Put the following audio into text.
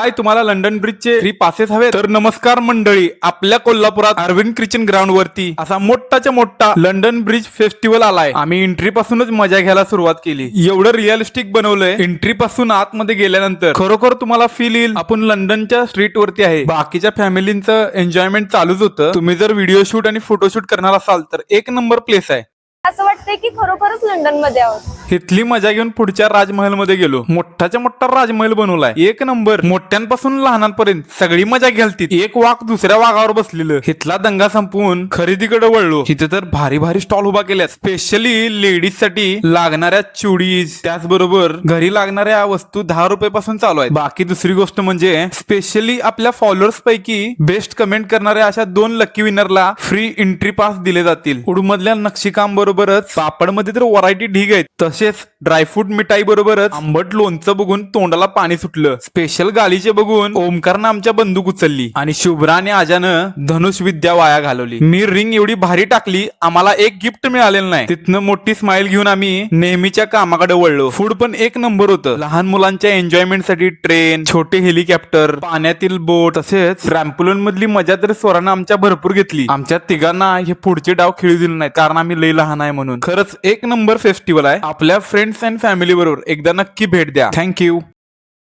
काय तुम्हाला London ब्रिजचे free passes हवे तर नमस्कार मंडळी, आपल्या कोल्हापुरात अरविंद ख्रिश्चन ग्राउंड वरती असा मोठाच्या मोठा लंडन ब्रिज फेस्टिवल आलाय. आम्ही एंट्री पासूनच मजा घ्यायला सुरुवात केली. एवढं रिअलिस्टिक बनवलंय, एंट्री पासून आतमध्ये गेल्यानंतर खरोखर तुम्हाला फील येईल आपण लंडनच्या स्ट्रीट वरती आहे. बाकीच्या फॅमिलींचं एन्जॉयमेंट चालूच होतं. तुम्ही जर व्हिडिओ शूट आणि फोटोशूट करणार असाल तर एक नंबर प्लेस आहे. असं वाटतंय की खरोखरच लंडन मध्ये आहोत. इथली मजा घेऊन पुढच्या राजमहल मध्ये गेलो. मोठाच्या मोठा राजमहल बनवलाय, एक नंबर. मोठ्यांपासून लहानांपर्यंत सगळी मजा घ्यालती. एक वाघ दुसऱ्या वाघावर बसलेलं. इथला दंगा संपवून खरेदीकडे वळलो. इथे तर भारी भारी स्टॉल उभा केल्यात, स्पेशली लेडीज साठी लागणाऱ्या चुडीज, त्याचबरोबर घरी लागणाऱ्या वस्तू 10 रुपये पासून चालू आहेत. बाकी दुसरी गोष्ट म्हणजे स्पेशली आपल्या फॉलोअर्स पैकी बेस्ट कमेंट करणाऱ्या अशा 2 लकी विनरला फ्री एंट्री पास दिले जातील. उडमधल्या नक्षीकाम बरोबरच पापड मध्ये तर व्हरायटी ढीग आहेत. तसेच ड्रायफ्रूट मिठाई बरोबरच आंबट लोणचं बघून तोंडाला पाणी सुटलं. स्पेशल गालीचे बघून ओमकारनं आमच्या बंदूक उचलली आणि शुभ्रा आणि आजानं धनुष विद्या वाया घालवली. मी रिंग एवढी भारी टाकली, आम्हाला एक गिफ्ट मिळालेलं नाही. तिथनं मोठी स्माइल घेऊन आम्ही नेहमीच्या कामाकडे वळलो. फूड पण एक नंबर होतं. लहान मुलांच्या एन्जॉयमेंट साठी ट्रेन, छोटे हेलिकॉप्टर, पाण्यातील बोट, तसेच ट्रॅम्पोलिन मधली मजा तर स्वरानं आमच्या भरपूर घेतली. आमच्या तिघांना हे पुढचे डाव खेळू दिले नाही, कारण आम्ही लई लहान आहे म्हणून. खरंच एक नंबर फेस्टिवल आहे. आपल्या फ्रेंड्स अँड फॅमिली बरोबर एकदा नक्की भेट द्या. थँक्यू.